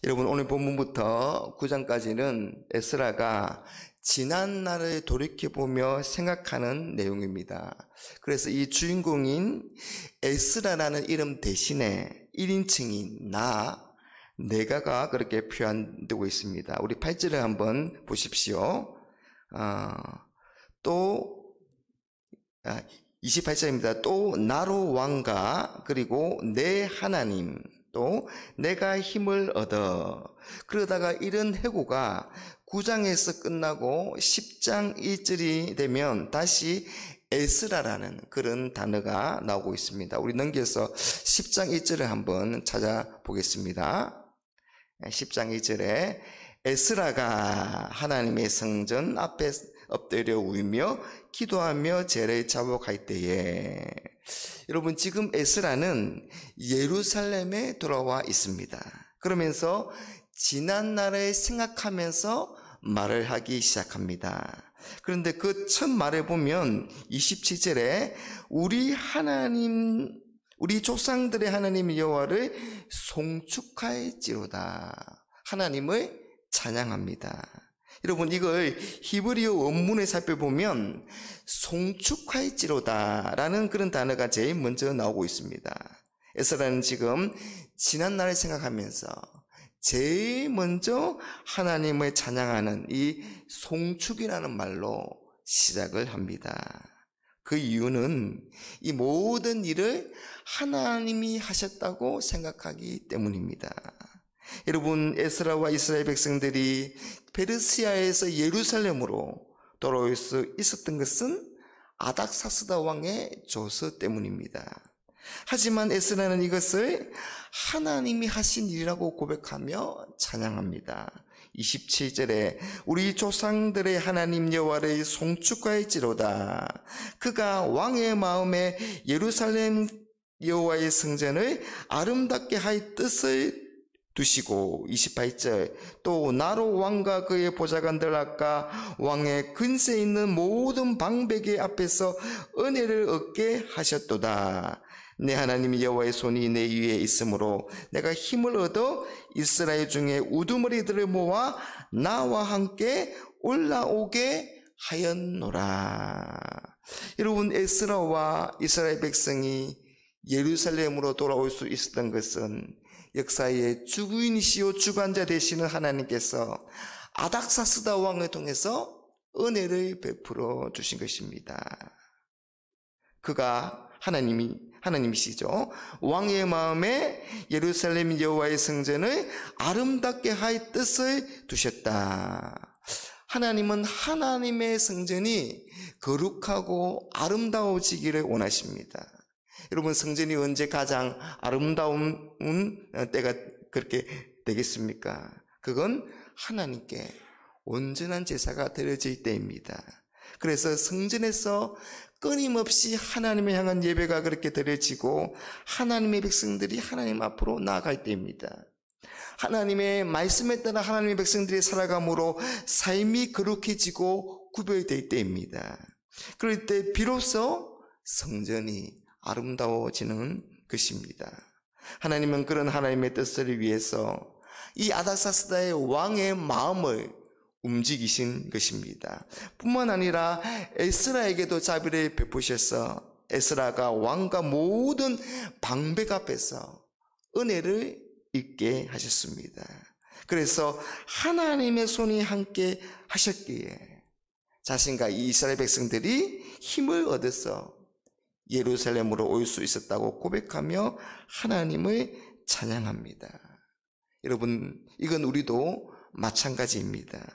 여러분, 오늘 본문부터 9장까지는 에스라가 지난 날을 돌이켜보며 생각하는 내용입니다. 그래서 이 주인공인 에스라라는 이름 대신에 1인칭인 내가가 그렇게 표현되고 있습니다. 우리 8절을 한번 보십시오. 28절입니다. 또 나로 왕가, 그리고 내 하나님, 또 내가 힘을 얻어. 그러다가 이런 해고가 9장에서 끝나고 10장 1절이 되면 다시 에스라라는 그런 단어가 나오고 있습니다. 우리 넘겨서 10장 1절을 한번 찾아보겠습니다. 10장 1절에 에스라가 하나님의 성전 앞에 엎드려 울며 기도하며 제를 자복할 때에, 여러분, 지금 에스라는 예루살렘에 돌아와 있습니다. 그러면서 지난 날을 생각하면서 말을 하기 시작합니다. 그런데 그 첫 말을 보면 27절에 우리 조상들의 하나님 여호와를 송축할지로다. 하나님을 찬양합니다. 여러분, 이걸 히브리어 원문에 살펴보면 송축할지로다 라는 그런 단어가 제일 먼저 나오고 있습니다. 에스라는 지금 지난 날을 생각하면서 제일 먼저 하나님을 찬양하는 이 송축이라는 말로 시작을 합니다. 그 이유는 이 모든 일을 하나님이 하셨다고 생각하기 때문입니다. 여러분, 에스라와 이스라엘 백성들이 페르시아에서 예루살렘으로 돌아올 수 있었던 것은 아닥사스다 왕의 조서 때문입니다. 하지만 에스라는 이것을 하나님이 하신 일이라고 고백하며 찬양합니다. 27절에 우리 조상들의 하나님 여호와를 송축할지로다. 그가 왕의 마음에 예루살렘 여호와의 성전을 아름답게 할 뜻을 두시고, 28절 또 나로 왕과 그의 보좌관들 앞과 왕의 근세에 있는 모든 방백의 앞에서 은혜를 얻게 하셨도다. 내 하나님 여호와의 손이 내 위에 있으므로 내가 힘을 얻어 이스라엘 중에 우두머리들을 모아 나와 함께 올라오게 하였노라. 여러분, 에스라와 이스라엘 백성이 예루살렘으로 돌아올 수 있었던 것은 역사의 주구인이시요 주관자 되시는 하나님께서 아닥사스다 왕을 통해서 은혜를 베풀어 주신 것입니다. 그가 하나님이시죠. 왕의 마음에 예루살렘 여호와의 성전을 아름답게 할 뜻을 두셨다. 하나님은 하나님의 성전이 거룩하고 아름다워지기를 원하십니다. 여러분, 성전이 언제 가장 아름다운 때가 그렇게 되겠습니까? 그건 하나님께 온전한 제사가 드려질 때입니다. 그래서 성전에서 끊임없이 하나님을 향한 예배가 그렇게 드려지고 하나님의 백성들이 하나님 앞으로 나아갈 때입니다. 하나님의 말씀에 따라 하나님의 백성들이 살아감으로 삶이 거룩해지고 구별될 때입니다. 그럴 때 비로소 성전이 아름다워지는 것입니다. 하나님은 그런 하나님의 뜻을 위해서 이 아닥사스다의 왕의 마음을 움직이신 것입니다. 뿐만 아니라 에스라에게도 자비를 베푸셔서 에스라가 왕과 모든 방백 앞에서 은혜를 있게 하셨습니다. 그래서 하나님의 손이 함께 하셨기에 자신과 이스라엘 백성들이 힘을 얻어서 예루살렘으로 올 수 있었다고 고백하며 하나님을 찬양합니다. 여러분, 이건 우리도 마찬가지입니다.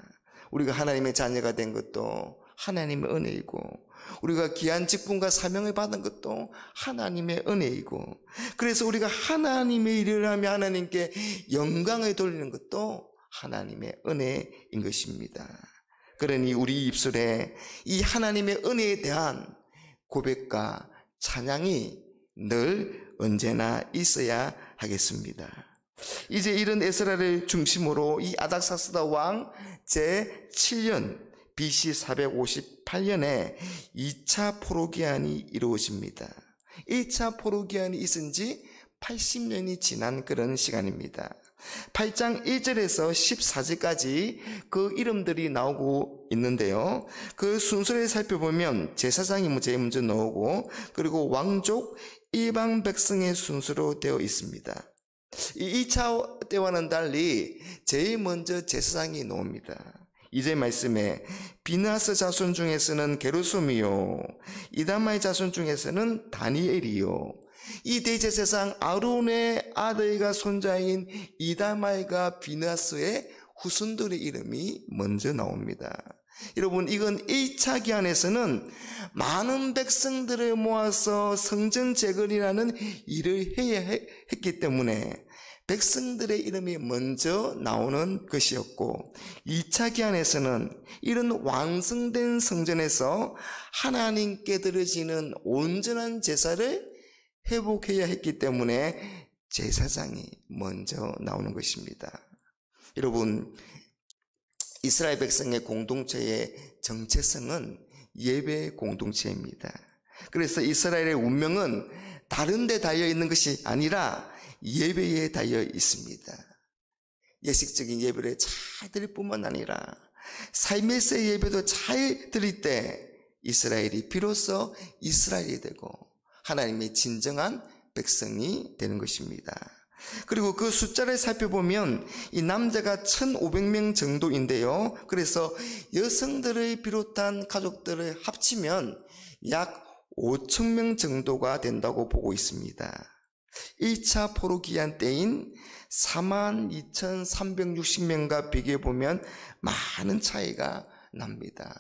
우리가 하나님의 자녀가 된 것도 하나님의 은혜이고, 우리가 귀한 직분과 사명을 받은 것도 하나님의 은혜이고, 그래서 우리가 하나님의 일을 하며 하나님께 영광을 돌리는 것도 하나님의 은혜인 것입니다. 그러니 우리 입술에 이 하나님의 은혜에 대한 고백과 찬양이 늘 언제나 있어야 하겠습니다. 이제 이런 에스라를 중심으로 이 아닥사스다 왕 제7년 BC 458년에 2차 포로기한이 이루어집니다. 1차 포로기한이 있은 지 80년이 지난 그런 시간입니다. 8장 1절에서 14절까지 그 이름들이 나오고 있는데요. 그 순서를 살펴보면 제사장이 제일 먼저 나오고, 그리고 왕족, 이방 백성의 순서로 되어 있습니다. 이 2차 때와는 달리 제일 먼저 제사장이 나옵니다. 이제 말씀에 비느하스 자손 중에서는 게르솜이요, 이다마의 자손 중에서는 다니엘이요, 이 대제사장 아론의 아들과 손자인 이다마이가 비느하스의 후손들의 이름이 먼저 나옵니다. 여러분, 이건 1차 기한에서는 많은 백성들을 모아서 성전 재건이라는 일을 해야 했기 때문에 백성들의 이름이 먼저 나오는 것이었고, 2차 기한에서는 이런 완성된 성전에서 하나님께 드려지는 온전한 제사를 회복해야 했기 때문에 제사장이 먼저 나오는 것입니다. 여러분, 이스라엘 백성의 공동체의 정체성은 예배 공동체입니다. 그래서 이스라엘의 운명은 다른 데 달려 있는 것이 아니라 예배에 달려 있습니다. 예식적인 예배를 잘 드릴 뿐만 아니라 삶에서의 예배도 잘 드릴 때 이스라엘이 비로소 이스라엘이 되고 하나님의 진정한 백성이 되는 것입니다. 그리고 그 숫자를 살펴보면 이 남자가 1,500명 정도인데요. 그래서 여성들을 비롯한 가족들을 합치면 약 5,000명 정도가 된다고 보고 있습니다. 1차 포로 기한 때인 42,360명과 비교해보면 많은 차이가 납니다.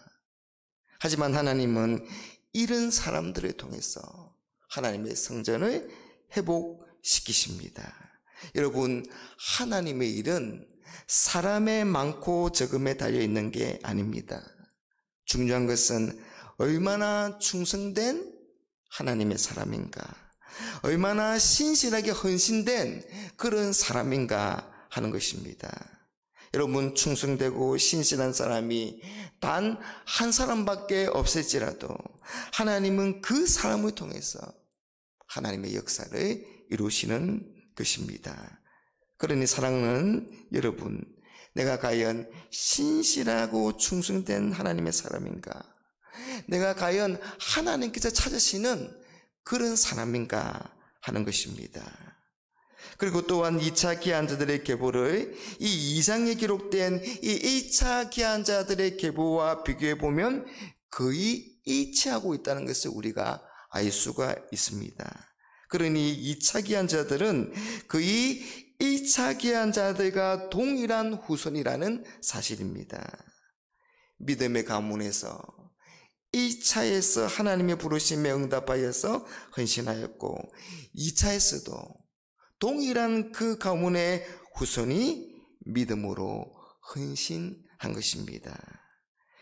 하지만 하나님은 이런 사람들을 통해서 하나님의 성전을 회복시키십니다. 여러분, 하나님의 일은 사람의 많고 적음에 달려있는 게 아닙니다. 중요한 것은 얼마나 충성된 하나님의 사람인가, 얼마나 신실하게 헌신된 그런 사람인가 하는 것입니다. 여러분, 충성되고 신실한 사람이 단 한 사람밖에 없을지라도 하나님은 그 사람을 통해서 하나님의 역사를 이루시는 것입니다. 그러니 사랑하는 여러분, 내가 과연 신실하고 충성된 하나님의 사람인가? 내가 과연 하나님께서 찾으시는 그런 사람인가 하는 것입니다. 그리고 또한 2차 기한자들의 계보를 이 2장에 기록된 이 1차 기한자들의 계보와 비교해보면 거의 일치하고 있다는 것을 우리가 알 수가 있습니다. 그러니 2차 기한자들은 거의 1차 기한자들과 동일한 후손이라는 사실입니다. 믿음의 가문에서 1차에서 하나님의 부르심에 응답하여서 헌신하였고 2차에서도 동일한 그 가문의 후손이 믿음으로 헌신한 것입니다.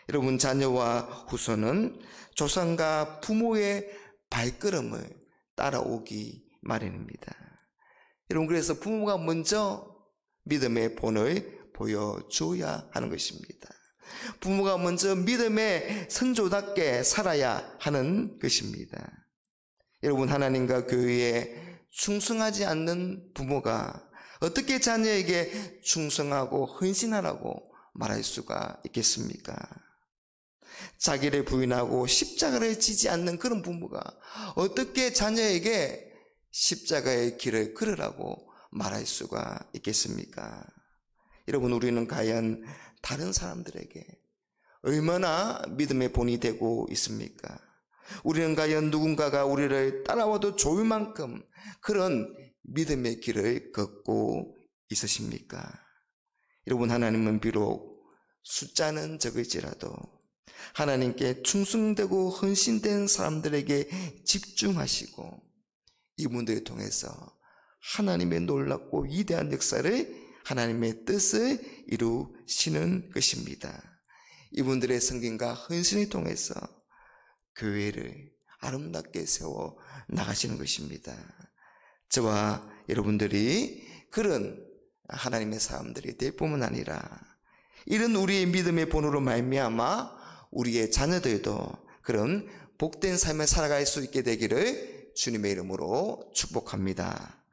여러분, 자녀와 후손은 조상과 부모의 발걸음을 따라오기 마련입니다. 여러분, 그래서 부모가 먼저 믿음의 본을 보여줘야 하는 것입니다. 부모가 먼저 믿음의 선조답게 살아야 하는 것입니다. 여러분, 하나님과 교회에 충성하지 않는 부모가 어떻게 자녀에게 충성하고 헌신하라고 말할 수가 있겠습니까? 자기를 부인하고 십자가를 지지 않는 그런 부모가 어떻게 자녀에게 십자가의 길을 걸으라고 말할 수가 있겠습니까? 여러분, 우리는 과연 다른 사람들에게 얼마나 믿음의 본이 되고 있습니까? 우리는 과연 누군가가 우리를 따라와도 좋을 만큼 그런 믿음의 길을 걷고 있으십니까? 여러분, 하나님은 비록 숫자는 적을지라도 하나님께 충성되고 헌신된 사람들에게 집중하시고 이분들을 통해서 하나님의 놀랍고 위대한 역사를, 하나님의 뜻을 이루시는 것입니다. 이분들의 성김과 헌신을 통해서 교회를 아름답게 세워 나가시는 것입니다. 저와 여러분들이 그런 하나님의 사람들이 될 뿐만 아니라 이런 우리의 믿음의 본으로 말미암아 우리의 자녀들도 그런 복된 삶을 살아갈 수 있게 되기를 주님의 이름으로 축복합니다.